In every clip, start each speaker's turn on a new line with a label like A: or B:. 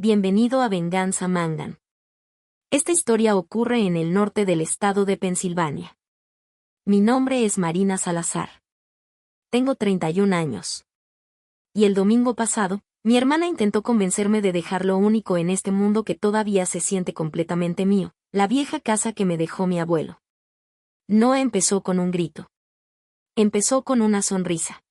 A: bienvenido a Venganza Mangan. Esta historia ocurre en el norte del estado de Pensilvania. Mi nombre es Marina Salazar. Tengo 31 años. Y el domingo pasado, mi hermana intentó convencerme de dejar lo único en este mundo que todavía se siente completamente mío, la vieja casa que me dejó mi abuelo. No empezó con un grito. Empezó con una sonrisa.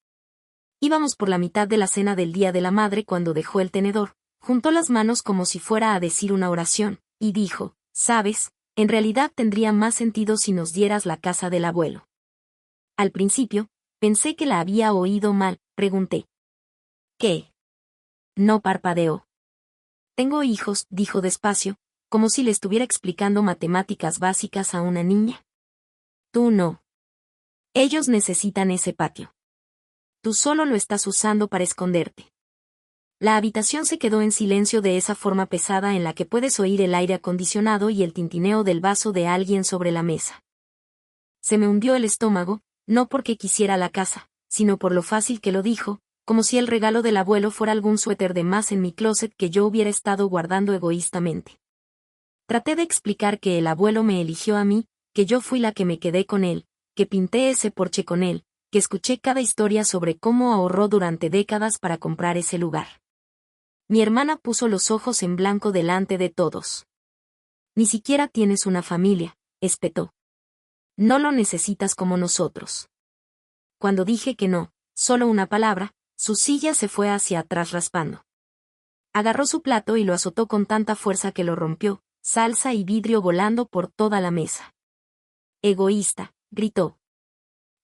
A: Íbamos por la mitad de la cena del Día de la Madre cuando dejó el tenedor, juntó las manos como si fuera a decir una oración, y dijo, «Sabes, en realidad tendría más sentido si nos dieras la casa del abuelo». Al principio, pensé que la había oído mal, pregunté. «¿Qué?» No parpadeó. «Tengo hijos», dijo despacio, como si le estuviera explicando matemáticas básicas a una niña. «Tú no. Ellos necesitan ese patio. Tú solo lo estás usando para esconderte». La habitación se quedó en silencio de esa forma pesada en la que puedes oír el aire acondicionado y el tintineo del vaso de alguien sobre la mesa. Se me hundió el estómago, no porque quisiera la casa, sino por lo fácil que lo dijo, como si el regalo del abuelo fuera algún suéter de más en mi closet que yo hubiera estado guardando egoístamente. Traté de explicar que el abuelo me eligió a mí, que yo fui la que me quedé con él, que pinté ese porche con él, que escuché cada historia sobre cómo ahorró durante décadas para comprar ese lugar. Mi hermana puso los ojos en blanco delante de todos. «Ni siquiera tienes una familia», espetó. «No lo necesitas como nosotros». Cuando dije que no, solo una palabra, su silla se fue hacia atrás raspando. Agarró su plato y lo azotó con tanta fuerza que lo rompió, salsa y vidrio volando por toda la mesa. «Egoísta», gritó.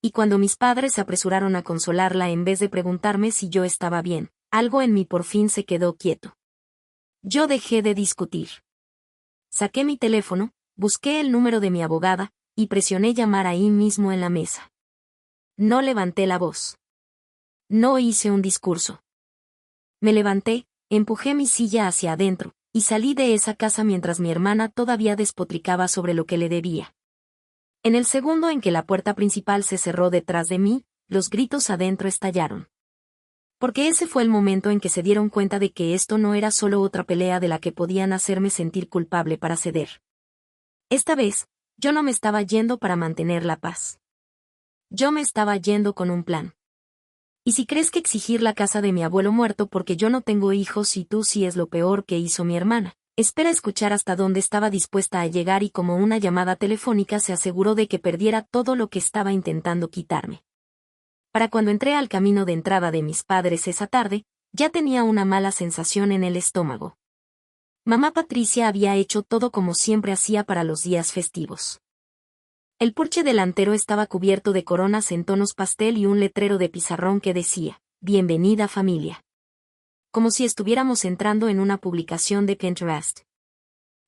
A: Y cuando mis padres se apresuraron a consolarla en vez de preguntarme si yo estaba bien, algo en mí por fin se quedó quieto. Yo dejé de discutir. Saqué mi teléfono, busqué el número de mi abogada, y presioné llamar ahí mismo en la mesa. No levanté la voz. No hice un discurso. Me levanté, empujé mi silla hacia adentro, y salí de esa casa mientras mi hermana todavía despotricaba sobre lo que le debía. En el segundo en que la puerta principal se cerró detrás de mí, los gritos adentro estallaron. Porque ese fue el momento en que se dieron cuenta de que esto no era solo otra pelea de la que podían hacerme sentir culpable para ceder. Esta vez, yo no me estaba yendo para mantener la paz. Yo me estaba yendo con un plan. Y si crees que exigir la casa de mi abuelo muerto porque yo no tengo hijos y tú sí es lo peor que hizo mi hermana, espera escuchar hasta dónde estaba dispuesta a llegar y como una llamada telefónica se aseguró de que perdiera todo lo que estaba intentando quitarme. Para cuando entré al camino de entrada de mis padres esa tarde, ya tenía una mala sensación en el estómago. Mamá Patricia había hecho todo como siempre hacía para los días festivos. El porche delantero estaba cubierto de coronas en tonos pastel y un letrero de pizarrón que decía, «Bienvenida familia». Como si estuviéramos entrando en una publicación de Pinterest.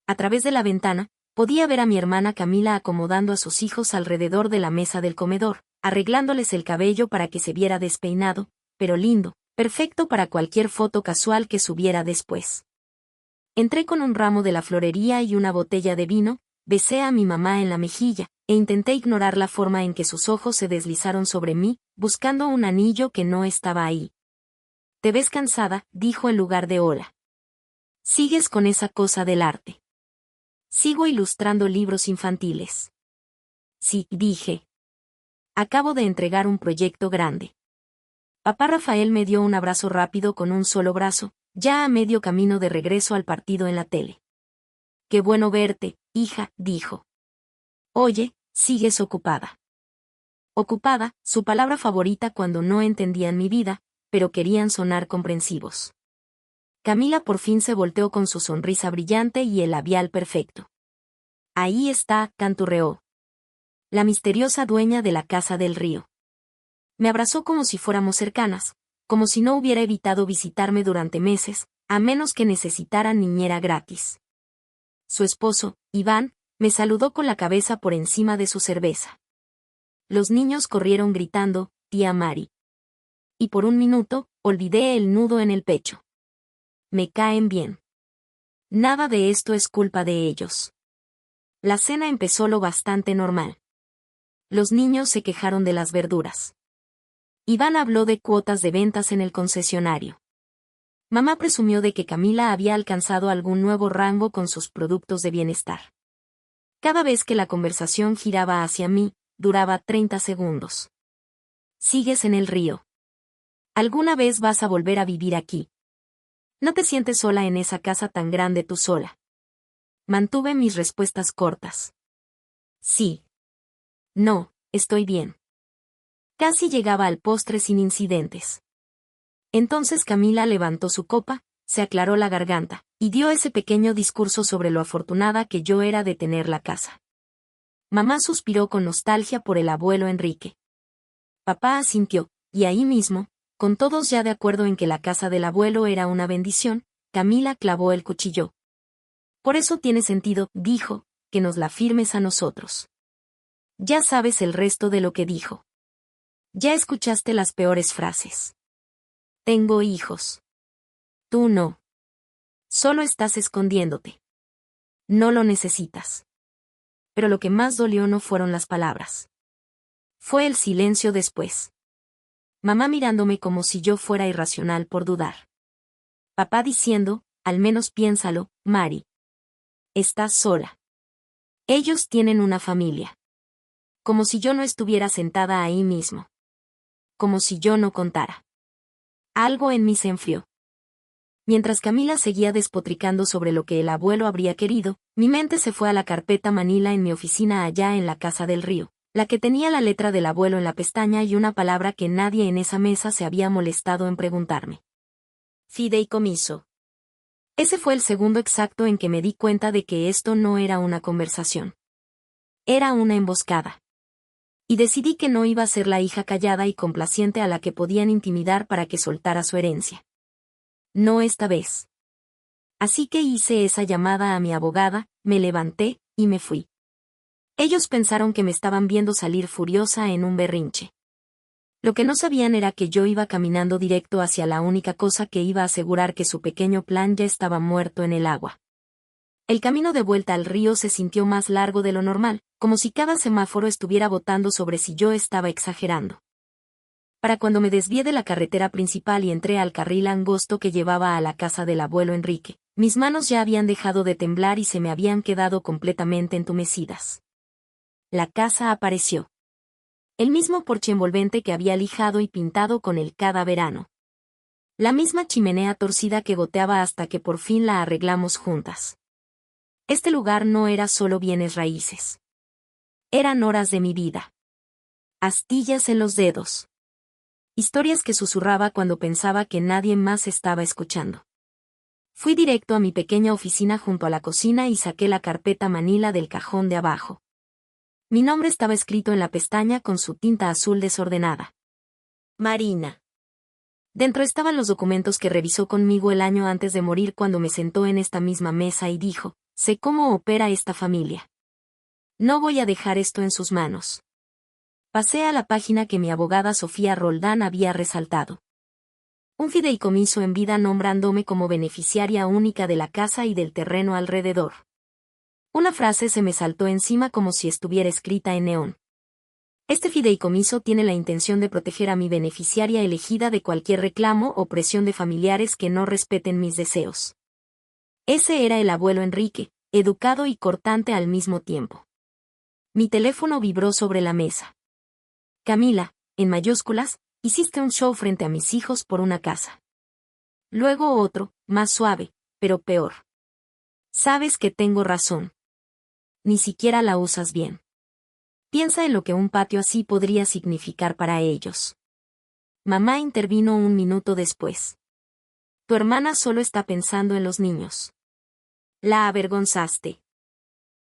A: A través de la ventana, podía ver a mi hermana Camila acomodando a sus hijos alrededor de la mesa del comedor, arreglándoles el cabello para que se viera despeinado, pero lindo, perfecto para cualquier foto casual que subiera después. Entré con un ramo de la florería y una botella de vino, besé a mi mamá en la mejilla, e intenté ignorar la forma en que sus ojos se deslizaron sobre mí, buscando un anillo que no estaba ahí. «Te ves cansada», dijo en lugar de hola. «Sigues con esa cosa del arte». «Sigo ilustrando libros infantiles». «Sí», dije. «Acabo de entregar un proyecto grande». Papá Rafael me dio un abrazo rápido con un solo brazo, ya a medio camino de regreso al partido en la tele. «Qué bueno verte, hija», dijo. «Oye, ¿sigues ocupada?» Ocupada, su palabra favorita cuando no entendían mi vida, pero querían sonar comprensivos. Camila por fin se volteó con su sonrisa brillante y el labial perfecto. «Ahí está», canturreó. «La misteriosa dueña de la casa del río». Me abrazó como si fuéramos cercanas, como si no hubiera evitado visitarme durante meses, a menos que necesitara niñera gratis. Su esposo, Iván, me saludó con la cabeza por encima de su cerveza. Los niños corrieron gritando, «Tía Mari». Y por un minuto, olvidé el nudo en el pecho. Me caen bien. Nada de esto es culpa de ellos. La cena empezó lo bastante normal. Los niños se quejaron de las verduras. Iván habló de cuotas de ventas en el concesionario. Mamá presumió de que Camila había alcanzado algún nuevo rango con sus productos de bienestar. Cada vez que la conversación giraba hacia mí, duraba 30 segundos. Sigues en el río. ¿Alguna vez vas a volver a vivir aquí? No te sientes sola en esa casa tan grande tú sola. Mantuve mis respuestas cortas. Sí. No, estoy bien. Casi llegaba al postre sin incidentes. Entonces Camila levantó su copa, se aclaró la garganta, y dio ese pequeño discurso sobre lo afortunada que yo era de tener la casa. Mamá suspiró con nostalgia por el abuelo Enrique. Papá asintió, y ahí mismo, con todos ya de acuerdo en que la casa del abuelo era una bendición, Camila clavó el cuchillo. Por eso tiene sentido, dijo, que nos la firmes a nosotros. Ya sabes el resto de lo que dijo. Ya escuchaste las peores frases. Tengo hijos. Tú no. Solo estás escondiéndote. No lo necesitas. Pero lo que más dolió no fueron las palabras. Fue el silencio después. Mamá mirándome como si yo fuera irracional por dudar. Papá diciendo, al menos piénsalo, Mari. Estás sola. Ellos tienen una familia. Como si yo no estuviera sentada ahí mismo. Como si yo no contara. Algo en mí se enfrió. Mientras Camila seguía despotricando sobre lo que el abuelo habría querido, mi mente se fue a la carpeta manila en mi oficina allá en la casa del río, la que tenía la letra del abuelo en la pestaña y una palabra que nadie en esa mesa se había molestado en preguntarme. Fideicomiso. Ese fue el segundo exacto en que me di cuenta de que esto no era una conversación. Era una emboscada. Y decidí que no iba a ser la hija callada y complaciente a la que podían intimidar para que soltara su herencia. No esta vez. Así que hice esa llamada a mi abogada, me levanté, y me fui. Ellos pensaron que me estaban viendo salir furiosa en un berrinche. Lo que no sabían era que yo iba caminando directo hacia la única cosa que iba a asegurar que su pequeño plan ya estaba muerto en el agua. El camino de vuelta al río se sintió más largo de lo normal, como si cada semáforo estuviera votando sobre si yo estaba exagerando. Para cuando me desvié de la carretera principal y entré al carril angosto que llevaba a la casa del abuelo Enrique, mis manos ya habían dejado de temblar y se me habían quedado completamente entumecidas. La casa apareció. El mismo porche envolvente que había lijado y pintado con él cada verano. La misma chimenea torcida que goteaba hasta que por fin la arreglamos juntas. Este lugar no era solo bienes raíces. Eran horas de mi vida. Astillas en los dedos. Historias que susurraba cuando pensaba que nadie más estaba escuchando. Fui directo a mi pequeña oficina junto a la cocina y saqué la carpeta manila del cajón de abajo. Mi nombre estaba escrito en la pestaña con su tinta azul desordenada. Marina. Dentro estaban los documentos que revisó conmigo el año antes de morir cuando me sentó en esta misma mesa y dijo, sé cómo opera esta familia. No voy a dejar esto en sus manos. Pasé a la página que mi abogada Sofía Roldán había resaltado. Un fideicomiso en vida nombrándome como beneficiaria única de la casa y del terreno alrededor. Una frase se me saltó encima como si estuviera escrita en neón. Este fideicomiso tiene la intención de proteger a mi beneficiaria elegida de cualquier reclamo o presión de familiares que no respeten mis deseos. Ese era el abuelo Enrique, educado y cortante al mismo tiempo. Mi teléfono vibró sobre la mesa. Camila, en mayúsculas, hiciste un show frente a mis hijos por una casa. Luego otro, más suave, pero peor. Sabes que tengo razón. Ni siquiera la usas bien. Piensa en lo que un patio así podría significar para ellos. Mamá intervino un minuto después. Tu hermana solo está pensando en los niños. La avergonzaste.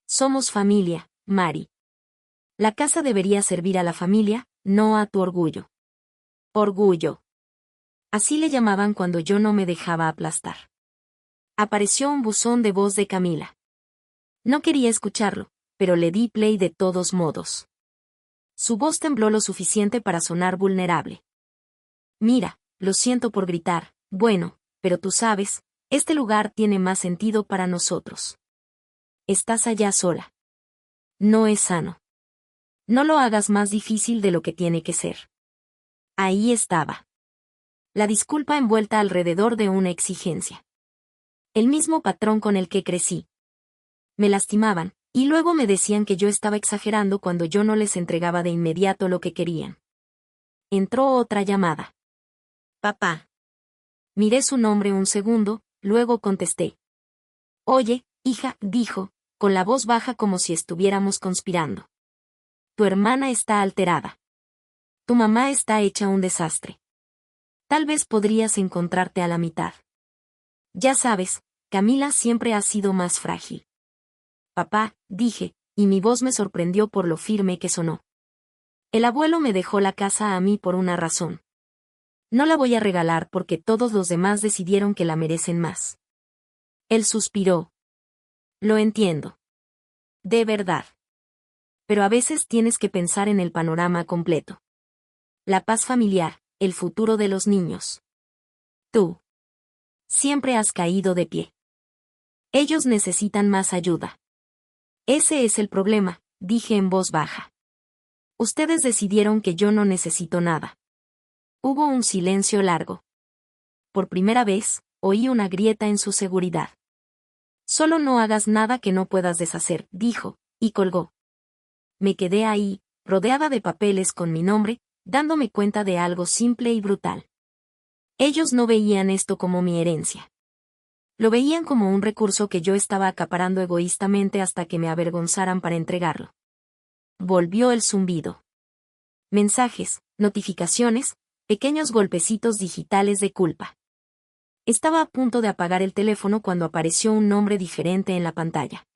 A: Somos familia, Mari. La casa debería servir a la familia, no a tu orgullo. Orgullo. Así le llamaban cuando yo no me dejaba aplastar. Apareció un buzón de voz de Camila. No quería escucharlo, pero le di play de todos modos. Su voz tembló lo suficiente para sonar vulnerable. Mira, lo siento por gritar, bueno, pero tú sabes, este lugar tiene más sentido para nosotros. Estás allá sola. No es sano. No lo hagas más difícil de lo que tiene que ser. Ahí estaba. La disculpa envuelta alrededor de una exigencia. El mismo patrón con el que crecí. Me lastimaban, y luego me decían que yo estaba exagerando cuando yo no les entregaba de inmediato lo que querían. Entró otra llamada. Papá. Miré su nombre un segundo, luego contesté. Oye, hija, dijo, con la voz baja como si estuviéramos conspirando. Tu hermana está alterada. Tu mamá está hecha un desastre. Tal vez podrías encontrarte a la mitad. Ya sabes, Camila siempre ha sido más frágil. Papá, dije, y mi voz me sorprendió por lo firme que sonó. El abuelo me dejó la casa a mí por una razón. No la voy a regalar porque todos los demás decidieron que la merecen más. Él suspiró. Lo entiendo. De verdad. Pero a veces tienes que pensar en el panorama completo. La paz familiar, el futuro de los niños. Tú. Siempre has caído de pie. Ellos necesitan más ayuda. Ese es el problema, dije en voz baja. Ustedes decidieron que yo no necesito nada. Hubo un silencio largo. Por primera vez, oí una grieta en su seguridad. Solo no hagas nada que no puedas deshacer, dijo, y colgó. Me quedé ahí, rodeada de papeles con mi nombre, dándome cuenta de algo simple y brutal. Ellos no veían esto como mi herencia. Lo veían como un recurso que yo estaba acaparando egoístamente hasta que me avergonzaran para entregarlo. Volvió el zumbido. Mensajes, notificaciones, pequeños golpecitos digitales de culpa. Estaba a punto de apagar el teléfono cuando apareció un nombre diferente en la pantalla.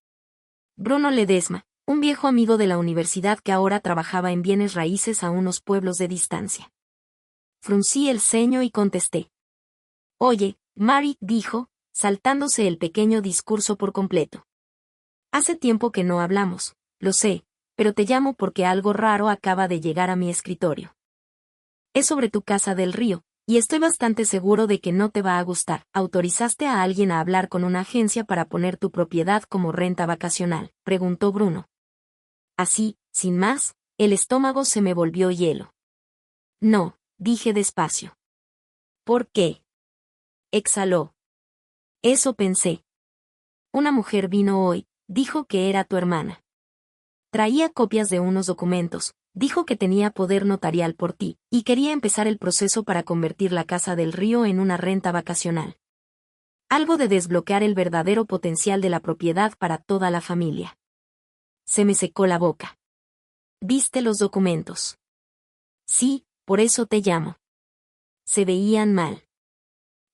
A: Bruno Ledesma, un viejo amigo de la universidad que ahora trabajaba en bienes raíces a unos pueblos de distancia. Fruncí el ceño y contesté. Oye, Mary, dijo, saltándose el pequeño discurso por completo. Hace tiempo que no hablamos, lo sé, pero te llamo porque algo raro acaba de llegar a mi escritorio. Es sobre tu casa del río, y estoy bastante seguro de que no te va a gustar. ¿Autorizaste a alguien a hablar con una agencia para poner tu propiedad como renta vacacional?, preguntó Bruno. Así, sin más, el estómago se me volvió hielo. No, dije despacio. ¿Por qué? Exhaló. Eso pensé. Una mujer vino hoy, dijo que era tu hermana. Traía copias de unos documentos, dijo que tenía poder notarial por ti, y quería empezar el proceso para convertir la casa del río en una renta vacacional. Algo de desbloquear el verdadero potencial de la propiedad para toda la familia. Se me secó la boca. ¿Viste los documentos? Sí, por eso te llamo. Se veían mal.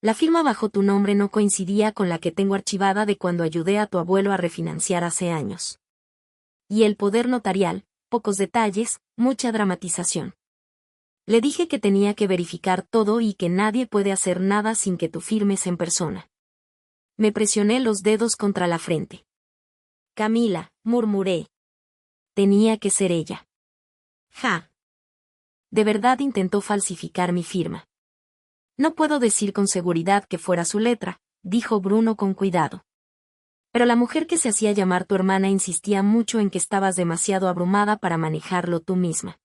A: La firma bajo tu nombre no coincidía con la que tengo archivada de cuando ayudé a tu abuelo a refinanciar hace años. Y el poder notarial, pocos detalles, mucha dramatización. Le dije que tenía que verificar todo y que nadie puede hacer nada sin que tú firmes en persona. Me presioné los dedos contra la frente. Camila, murmuré. Tenía que ser ella. Ja. De verdad intentó falsificar mi firma. No puedo decir con seguridad que fuera su letra, dijo Bruno con cuidado. Pero la mujer que se hacía llamar tu hermana insistía mucho en que estabas demasiado abrumada para manejarlo tú misma.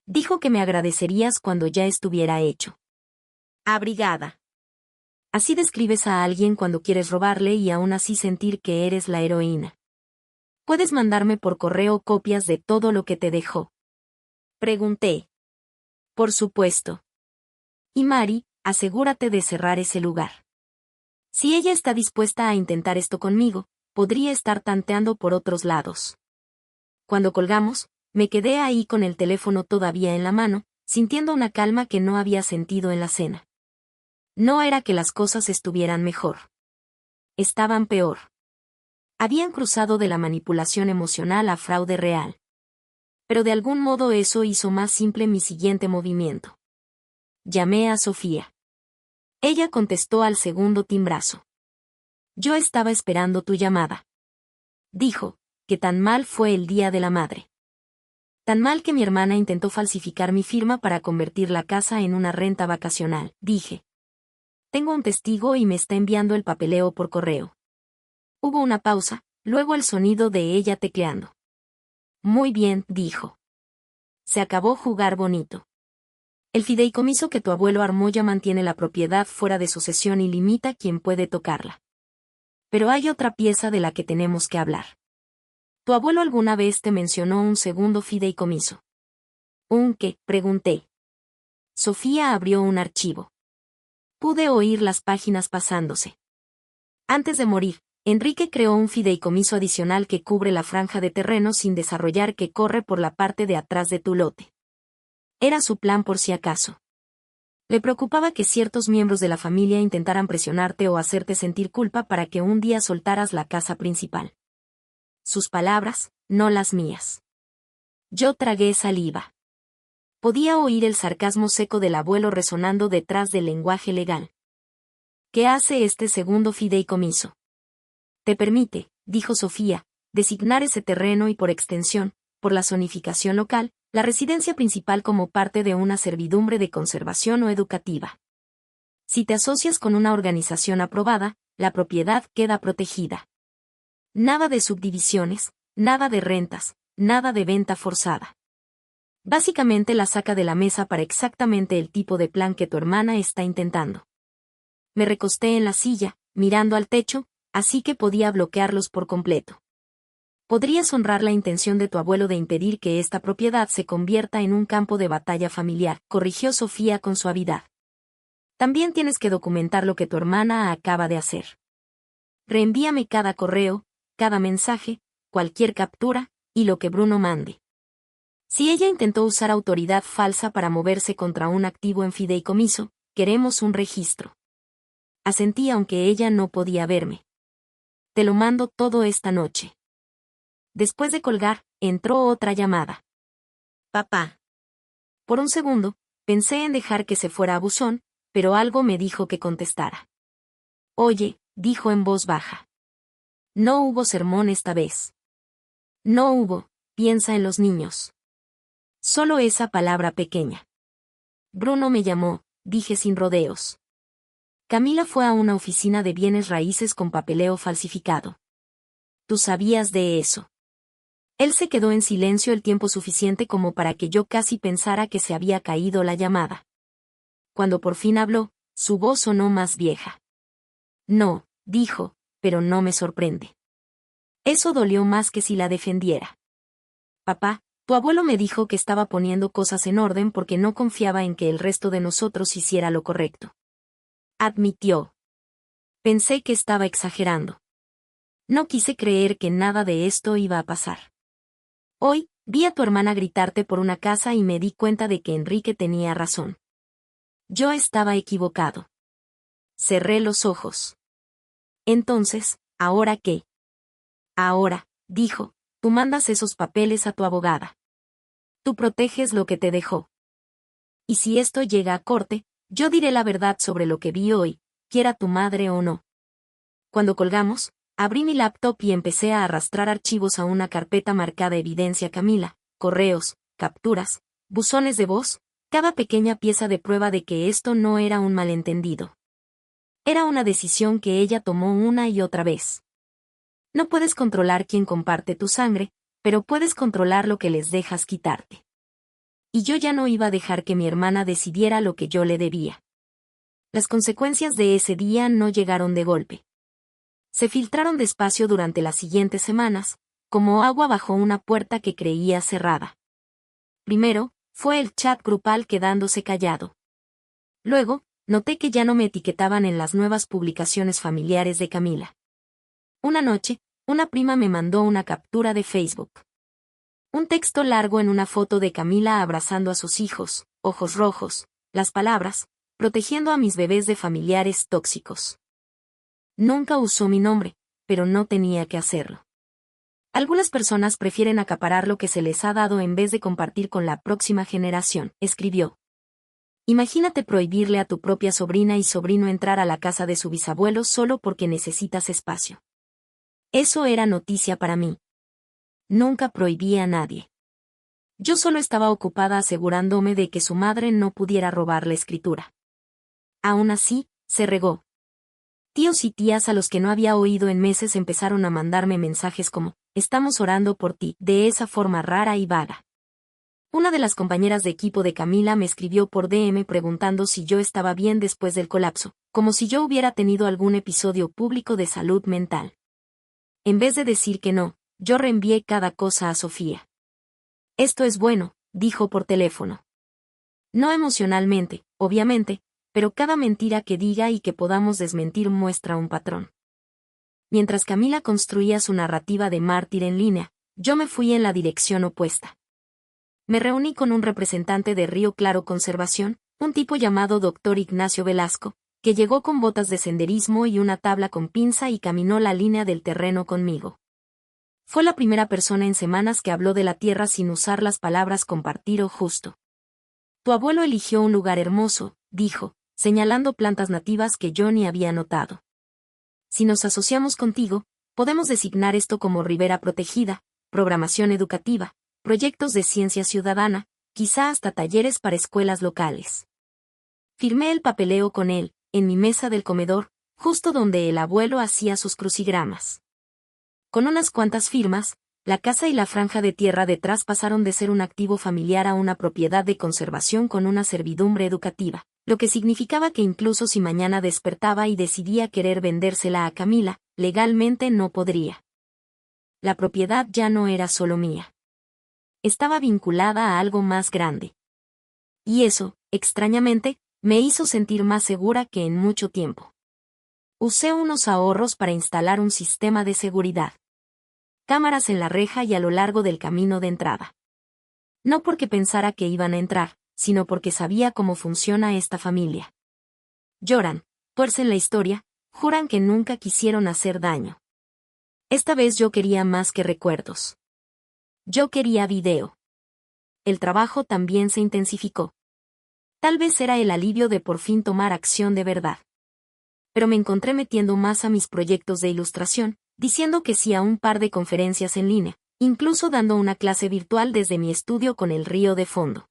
A: Dijo que me agradecerías cuando ya estuviera hecho. Abrigada. Así describes a alguien cuando quieres robarle y aún así sentir que eres la heroína. ¿Puedes mandarme por correo copias de todo lo que te dejó? Pregunté. Por supuesto. Y Mary, asegúrate de cerrar ese lugar. Si ella está dispuesta a intentar esto conmigo, podría estar tanteando por otros lados. Cuando colgamos, me quedé ahí con el teléfono todavía en la mano, sintiendo una calma que no había sentido en la cena. No era que las cosas estuvieran mejor. Estaban peor. Habían cruzado de la manipulación emocional a fraude real. Pero de algún modo eso hizo más simple mi siguiente movimiento. Llamé a Sofía. Ella contestó al segundo timbrazo. Yo estaba esperando tu llamada. Dijo, que tan mal fue el Día de la Madre. Tan mal que mi hermana intentó falsificar mi firma para convertir la casa en una renta vacacional, dije. Tengo un testigo y me está enviando el papeleo por correo. Hubo una pausa, luego el sonido de ella tecleando. Muy bien, dijo. Se acabó jugar bonito. El fideicomiso que tu abuelo armó ya mantiene la propiedad fuera de sucesión y limita quién puede tocarla. Pero hay otra pieza de la que tenemos que hablar. ¿Tu abuelo alguna vez te mencionó un segundo fideicomiso? ¿Un qué?, pregunté. Sofía abrió un archivo. Pude oír las páginas pasándose. Antes de morir, Enrique creó un fideicomiso adicional que cubre la franja de terreno sin desarrollar que corre por la parte de atrás de tu lote. Era su plan por si acaso. Le preocupaba que ciertos miembros de la familia intentaran presionarte o hacerte sentir culpa para que un día soltaras la casa principal. Sus palabras, no las mías. Yo tragué saliva. Podía oír el sarcasmo seco del abuelo resonando detrás del lenguaje legal. ¿Qué hace este segundo fideicomiso? Te permite, dijo Sofía, designar ese terreno y por extensión, por la zonificación local, la residencia principal como parte de una servidumbre de conservación o educativa. Si te asocias con una organización aprobada, la propiedad queda protegida. Nada de subdivisiones, nada de rentas, nada de venta forzada. Básicamente la saca de la mesa para exactamente el tipo de plan que tu hermana está intentando. Me recosté en la silla, mirando al techo, así que podía bloquearlos por completo. Podrías honrar la intención de tu abuelo de impedir que esta propiedad se convierta en un campo de batalla familiar, corrigió Sofía con suavidad. También tienes que documentar lo que tu hermana acaba de hacer. Reenvíame cada correo, cada mensaje, cualquier captura, y lo que Bruno mande. Si ella intentó usar autoridad falsa para moverse contra un activo en fideicomiso, queremos un registro. Asentí aunque ella no podía verme. Te lo mando todo esta noche. Después de colgar, entró otra llamada. Papá. Por un segundo, pensé en dejar que se fuera a buzón, pero algo me dijo que contestara. Oye, dijo en voz baja. No hubo sermón esta vez. No hubo, piensa en los niños. Solo esa palabra pequeña. Bruno me llamó, dije sin rodeos. Camila fue a una oficina de bienes raíces con papeleo falsificado. ¿Tú sabías de eso? Él se quedó en silencio el tiempo suficiente como para que yo casi pensara que se había caído la llamada. Cuando por fin habló, su voz sonó más vieja. No, dijo, pero no me sorprende. Eso dolió más que si la defendiera. Papá, tu abuelo me dijo que estaba poniendo cosas en orden porque no confiaba en que el resto de nosotros hiciera lo correcto. Admitió. Pensé que estaba exagerando. No quise creer que nada de esto iba a pasar. Hoy, vi a tu hermana gritarte por una casa y me di cuenta de que Enrique tenía razón. Yo estaba equivocado. Cerré los ojos. Entonces, ¿ahora qué? Ahora, dijo, tú mandas esos papeles a tu abogada. Tú proteges lo que te dejó. Y si esto llega a corte, yo diré la verdad sobre lo que vi hoy, quiera tu madre o no. Cuando colgamos, abrí mi laptop y empecé a arrastrar archivos a una carpeta marcada Evidencia Camila, correos, capturas, buzones de voz, cada pequeña pieza de prueba de que esto no era un malentendido. Era una decisión que ella tomó una y otra vez. No puedes controlar quién comparte tu sangre, pero puedes controlar lo que les dejas quitarte. Y yo ya no iba a dejar que mi hermana decidiera lo que yo le debía. Las consecuencias de ese día no llegaron de golpe. Se filtraron despacio durante las siguientes semanas, como agua bajo una puerta que creía cerrada. Primero, fue el chat grupal quedándose callado. Luego, noté que ya no me etiquetaban en las nuevas publicaciones familiares de Camila. Una noche, una prima me mandó una captura de Facebook. Un texto largo en una foto de Camila abrazando a sus hijos, ojos rojos, las palabras, protegiendo a mis bebés de familiares tóxicos. Nunca usó mi nombre, pero no tenía que hacerlo. Algunas personas prefieren acaparar lo que se les ha dado en vez de compartir con la próxima generación, escribió. Imagínate prohibirle a tu propia sobrina y sobrino entrar a la casa de su bisabuelo solo porque necesitas espacio. Eso era noticia para mí. Nunca prohibí a nadie. Yo solo estaba ocupada asegurándome de que su madre no pudiera robar la escritura. Aún así, se regó. Tíos y tías a los que no había oído en meses empezaron a mandarme mensajes como, estamos orando por ti, de esa forma rara y vaga. Una de las compañeras de equipo de Camila me escribió por DM preguntando si yo estaba bien después del colapso, como si yo hubiera tenido algún episodio público de salud mental. En vez de decir que no, yo reenvié cada cosa a Sofía. Esto es bueno, dijo por teléfono. No emocionalmente, obviamente, pero cada mentira que diga y que podamos desmentir muestra un patrón. Mientras Camila construía su narrativa de mártir en línea, yo me fui en la dirección opuesta. Me reuní con un representante de Río Claro Conservación, un tipo llamado Dr. Ignacio Velasco, que llegó con botas de senderismo y una tabla con pinza y caminó la línea del terreno conmigo. Fue la primera persona en semanas que habló de la tierra sin usar las palabras compartir o justo. Tu abuelo eligió un lugar hermoso, dijo, señalando plantas nativas que yo ni había notado. Si nos asociamos contigo, podemos designar esto como ribera protegida, programación educativa, proyectos de ciencia ciudadana, quizá hasta talleres para escuelas locales. Firmé el papeleo con él, en mi mesa del comedor, justo donde el abuelo hacía sus crucigramas. Con unas cuantas firmas, la casa y la franja de tierra detrás pasaron de ser un activo familiar a una propiedad de conservación con una servidumbre educativa, lo que significaba que incluso si mañana despertaba y decidía querer vendérsela a Camila, legalmente no podría. La propiedad ya no era solo mía. Estaba vinculada a algo más grande. Y eso, extrañamente, me hizo sentir más segura que en mucho tiempo. Usé unos ahorros para instalar un sistema de seguridad. Cámaras en la reja y a lo largo del camino de entrada. No porque pensara que iban a entrar, sino porque sabía cómo funciona esta familia. Lloran, tuercen la historia, juran que nunca quisieron hacer daño. Esta vez yo quería más que recuerdos. Yo quería video. El trabajo también se intensificó. Tal vez era el alivio de por fin tomar acción de verdad. Pero me encontré metiendo más a mis proyectos de ilustración, diciendo que sí a un par de conferencias en línea, incluso dando una clase virtual desde mi estudio con el río de fondo.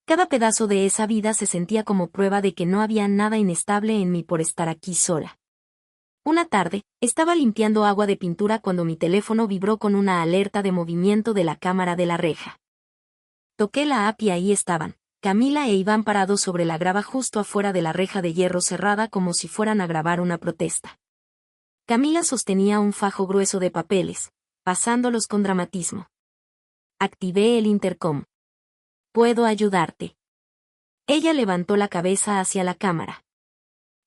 A: Cada pedazo de esa vida se sentía como prueba de que no había nada inestable en mí por estar aquí sola. Una tarde, estaba limpiando agua de pintura cuando mi teléfono vibró con una alerta de movimiento de la cámara de la reja. Toqué la app y ahí estaban, Camila e Iván parados sobre la grava justo afuera de la reja de hierro cerrada como si fueran a grabar una protesta. Camila sostenía un fajo grueso de papeles, pasándolos con dramatismo. Activé el intercom. ¿Puedo ayudarte? Ella levantó la cabeza hacia la cámara.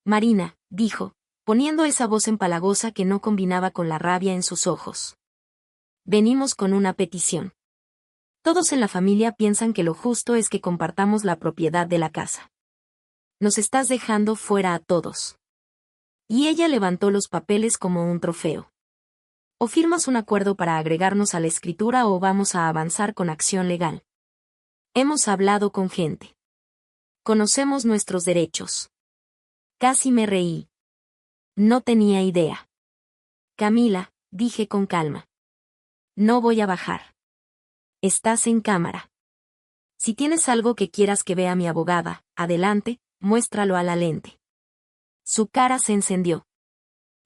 A: Marina, dijo, poniendo esa voz empalagosa que no combinaba con la rabia en sus ojos. Venimos con una petición. Todos en la familia piensan que lo justo es que compartamos la propiedad de la casa. Nos estás dejando fuera a todos. Y ella levantó los papeles como un trofeo. O firmas un acuerdo para agregarnos a la escritura o vamos a avanzar con acción legal. Hemos hablado con gente. Conocemos nuestros derechos. Casi me reí. No tenía idea. Camila, dije con calma. No voy a bajar. Estás en cámara. Si tienes algo que quieras que vea mi abogada, adelante, muéstralo a la lente. Su cara se encendió.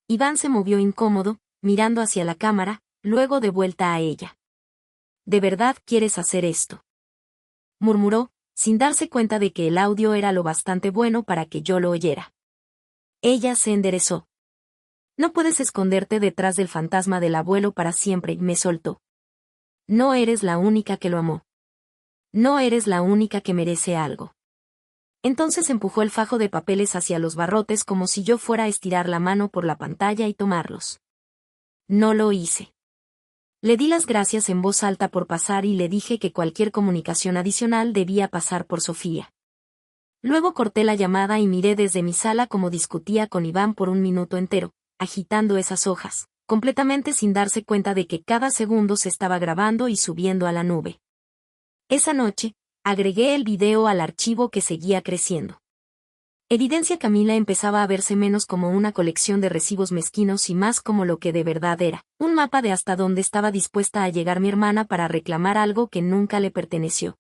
A: Iván se movió incómodo, mirando hacia la cámara, luego de vuelta a ella. ¿De verdad quieres hacer esto?, murmuró, sin darse cuenta de que el audio era lo bastante bueno para que yo lo oyera. Ella se enderezó. No puedes esconderte detrás del fantasma del abuelo para siempre, y me soltó. No eres la única que lo amó. No eres la única que merece algo. Entonces empujó el fajo de papeles hacia los barrotes como si yo fuera a estirar la mano por la pantalla y tomarlos. No lo hice. Le di las gracias en voz alta por pasar y le dije que cualquier comunicación adicional debía pasar por Sofía. Luego corté la llamada y miré desde mi sala cómo discutía con Iván por un minuto entero, agitando esas hojas, completamente sin darse cuenta de que cada segundo se estaba grabando y subiendo a la nube. Esa noche, agregué el video al archivo que seguía creciendo. Evidencia Camila empezaba a verse menos como una colección de recibos mezquinos y más como lo que de verdad era, un mapa de hasta dónde estaba dispuesta a llegar mi hermana para reclamar algo que nunca le perteneció.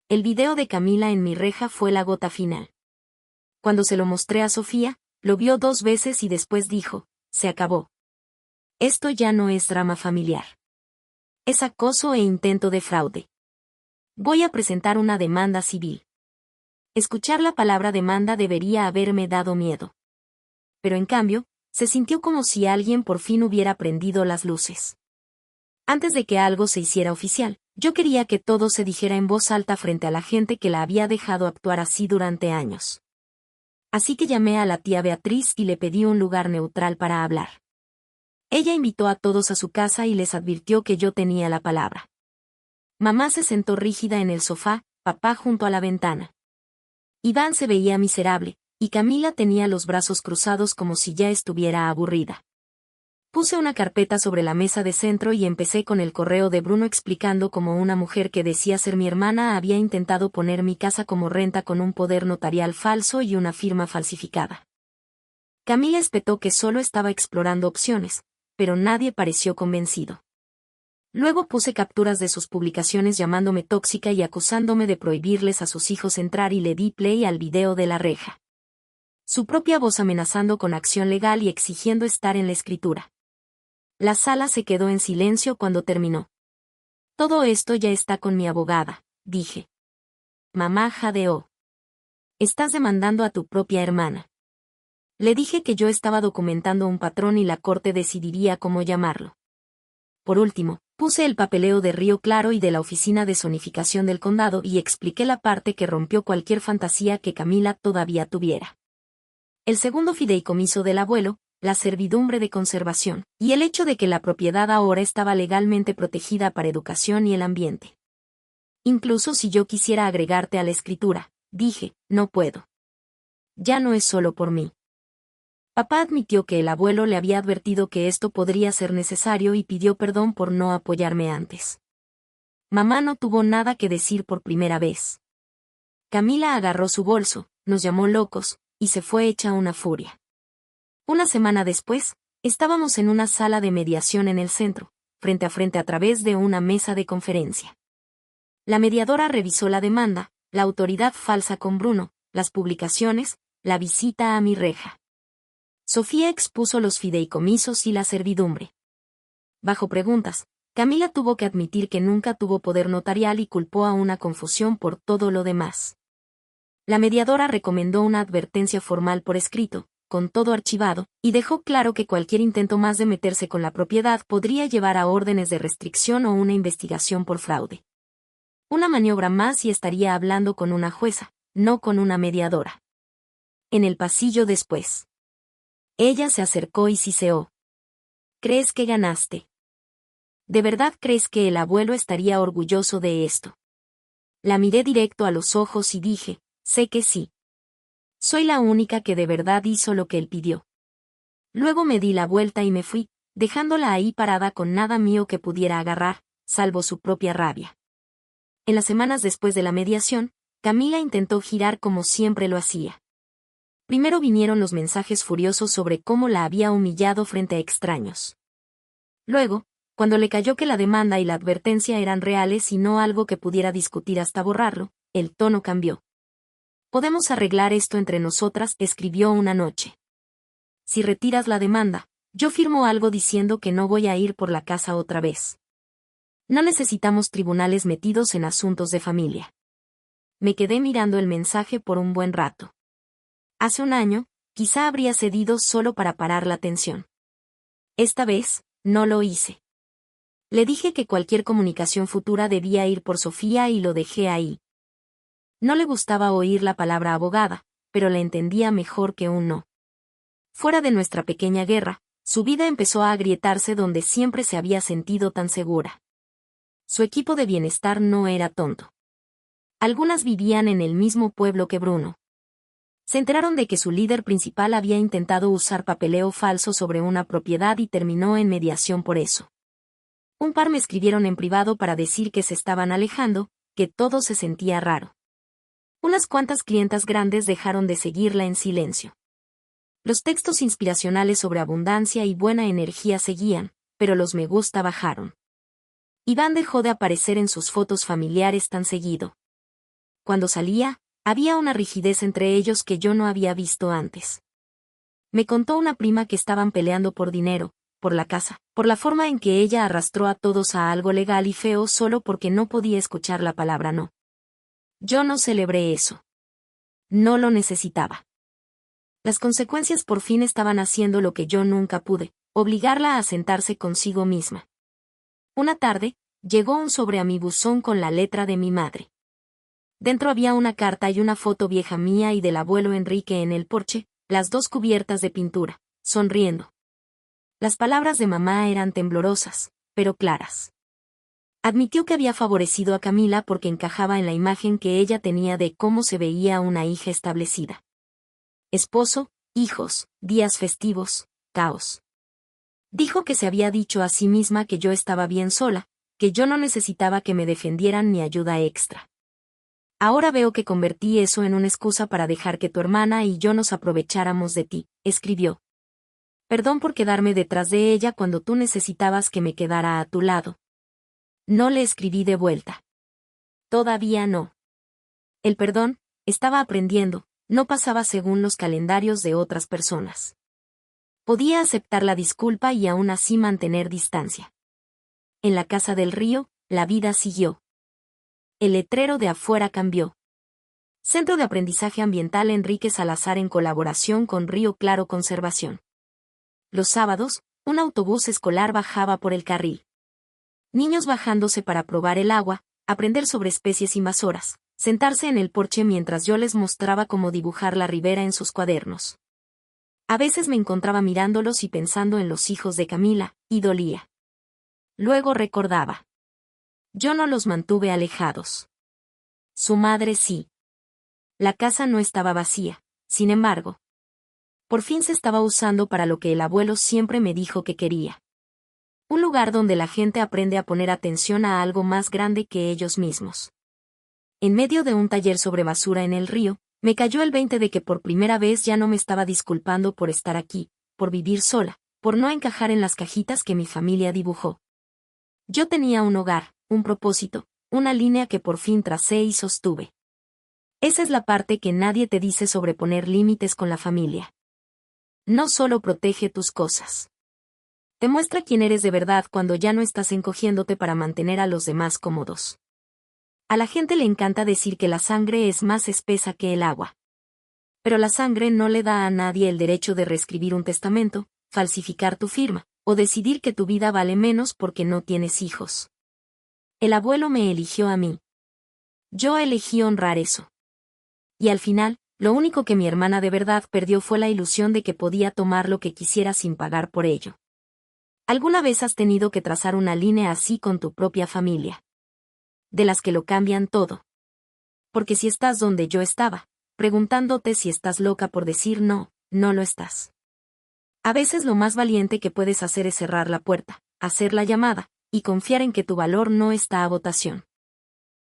A: El video de Camila en mi reja fue la gota final. Cuando se lo mostré a Sofía, lo vio 2 veces y después dijo, se acabó. Esto ya no es drama familiar. Es acoso e intento de fraude. Voy a presentar una demanda civil. Escuchar la palabra demanda debería haberme dado miedo. Pero en cambio, se sintió como si alguien por fin hubiera prendido las luces. Antes de que algo se hiciera oficial, yo quería que todo se dijera en voz alta frente a la gente que la había dejado actuar así durante años. Así que llamé a la tía Beatriz y le pedí un lugar neutral para hablar. Ella invitó a todos a su casa y les advirtió que yo tenía la palabra. Mamá se sentó rígida en el sofá, papá junto a la ventana. Iván se veía miserable, y Camila tenía los brazos cruzados como si ya estuviera aburrida. Puse una carpeta sobre la mesa de centro y empecé con el correo de Bruno explicando cómo una mujer que decía ser mi hermana había intentado poner mi casa como renta con un poder notarial falso y una firma falsificada. Camila espetó que solo estaba explorando opciones, pero nadie pareció convencido. Luego puse capturas de sus publicaciones llamándome tóxica y acusándome de prohibirles a sus hijos entrar y le di play al video de la reja. Su propia voz amenazando con acción legal y exigiendo estar en la escritura. La sala se quedó en silencio cuando terminó. Todo esto ya está con mi abogada, dije. Mamá jadeó. Estás demandando a tu propia hermana. Le dije que yo estaba documentando un patrón y la corte decidiría cómo llamarlo. Por último, puse el papeleo de Río Claro y de la Oficina de Zonificación del Condado y expliqué la parte que rompió cualquier fantasía que Camila todavía tuviera. El segundo fideicomiso del abuelo, la servidumbre de conservación, y el hecho de que la propiedad ahora estaba legalmente protegida para educación y el ambiente. Incluso si yo quisiera agregarte a la escritura, dije, no puedo. Ya no es solo por mí. Papá admitió que el abuelo le había advertido que esto podría ser necesario y pidió perdón por no apoyarme antes. Mamá no tuvo nada que decir por primera vez. Camila agarró su bolso, nos llamó locos, y se fue hecha una furia. Una semana después, estábamos en una sala de mediación en el centro, frente a través de una mesa de conferencia. La mediadora revisó la demanda, la autoridad falsa con Bruno, las publicaciones, la visita a mi reja. Sofía expuso los fideicomisos y la servidumbre. Bajo preguntas, Camila tuvo que admitir que nunca tuvo poder notarial y culpó a una confusión por todo lo demás. La mediadora recomendó una advertencia formal por escrito, con todo archivado, y dejó claro que cualquier intento más de meterse con la propiedad podría llevar a órdenes de restricción o una investigación por fraude. Una maniobra más y estaría hablando con una jueza, no con una mediadora. En el pasillo después. Ella se acercó y siseó. ¿Crees que ganaste? ¿De verdad crees que el abuelo estaría orgulloso de esto? La miré directo a los ojos y dije, sé que sí. Soy la única que de verdad hizo lo que él pidió. Luego me di la vuelta y me fui, dejándola ahí parada con nada mío que pudiera agarrar, salvo su propia rabia. En las semanas después de la mediación, Camila intentó girar como siempre lo hacía. Primero vinieron los mensajes furiosos sobre cómo la había humillado frente a extraños. Luego, cuando le cayó que la demanda y la advertencia eran reales y no algo que pudiera discutir hasta borrarlo, el tono cambió. Podemos arreglar esto entre nosotras, escribió una noche. Si retiras la demanda, yo firmo algo diciendo que no voy a ir por la casa otra vez. No necesitamos tribunales metidos en asuntos de familia. Me quedé mirando el mensaje por un buen rato. Hace un año, quizá habría cedido solo para parar la tensión. Esta vez, no lo hice. Le dije que cualquier comunicación futura debía ir por Sofía y lo dejé ahí. No le gustaba oír la palabra abogada, pero la entendía mejor que un no. Fuera de nuestra pequeña guerra, su vida empezó a agrietarse donde siempre se había sentido tan segura. Su equipo de bienestar no era tonto. Algunas vivían en el mismo pueblo que Bruno. Se enteraron de que su líder principal había intentado usar papeleo falso sobre una propiedad y terminó en mediación por eso. Un par me escribieron en privado para decir que se estaban alejando, que todo se sentía raro. Unas cuantas clientas grandes dejaron de seguirla en silencio. Los textos inspiracionales sobre abundancia y buena energía seguían, pero los me gusta bajaron. Iván dejó de aparecer en sus fotos familiares tan seguido. Cuando salía, había una rigidez entre ellos que yo no había visto antes. Me contó una prima que estaban peleando por dinero, por la casa, por la forma en que ella arrastró a todos a algo legal y feo solo porque no podía escuchar la palabra no. Yo no celebré eso. No lo necesitaba. Las consecuencias por fin estaban haciendo lo que yo nunca pude, obligarla a sentarse consigo misma. Una tarde, llegó un sobre a mi buzón con la letra de mi madre. Dentro había una carta y una foto vieja mía y del abuelo Enrique en el porche, las dos cubiertas de pintura, sonriendo. Las palabras de mamá eran temblorosas, pero claras. Admitió que había favorecido a Camila porque encajaba en la imagen que ella tenía de cómo se veía una hija establecida. Esposo, hijos, días festivos, caos. Dijo que se había dicho a sí misma que yo estaba bien sola, que yo no necesitaba que me defendieran ni ayuda extra. Ahora veo que convertí eso en una excusa para dejar que tu hermana y yo nos aprovecháramos de ti, escribió. Perdón por quedarme detrás de ella cuando tú necesitabas que me quedara a tu lado. No le escribí de vuelta. Todavía no. El perdón, estaba aprendiendo, no pasaba según los calendarios de otras personas. Podía aceptar la disculpa y aún así mantener distancia. En la casa del río, la vida siguió. El letrero de afuera cambió. Centro de Aprendizaje Ambiental Enrique Salazar en colaboración con Río Claro Conservación. Los sábados, un autobús escolar bajaba por el carril. Niños bajándose para probar el agua, aprender sobre especies invasoras, sentarse en el porche mientras yo les mostraba cómo dibujar la ribera en sus cuadernos. A veces me encontraba mirándolos y pensando en los hijos de Camila, y dolía. Luego recordaba. Yo no los mantuve alejados. Su madre sí. La casa no estaba vacía, sin embargo. Por fin se estaba usando para lo que el abuelo siempre me dijo que quería. Un lugar donde la gente aprende a poner atención a algo más grande que ellos mismos. En medio de un taller sobre basura en el río, me cayó el 20 de que por primera vez ya no me estaba disculpando por estar aquí, por vivir sola, por no encajar en las cajitas que mi familia dibujó. Yo tenía un hogar, un propósito, una línea que por fin tracé y sostuve. Esa es la parte que nadie te dice sobre poner límites con la familia. No solo protege tus cosas. Te muestra quién eres de verdad cuando ya no estás encogiéndote para mantener a los demás cómodos. A la gente le encanta decir que la sangre es más espesa que el agua. Pero la sangre no le da a nadie el derecho de reescribir un testamento, falsificar tu firma, o decidir que tu vida vale menos porque no tienes hijos. El abuelo me eligió a mí. Yo elegí honrar eso. Y al final, lo único que mi hermana de verdad perdió fue la ilusión de que podía tomar lo que quisiera sin pagar por ello. ¿Alguna vez has tenido que trazar una línea así con tu propia familia? De las que lo cambian todo. Porque si estás donde yo estaba, preguntándote si estás loca por decir no, no lo estás. A veces lo más valiente que puedes hacer es cerrar la puerta, hacer la llamada, y confiar en que tu valor no está a votación.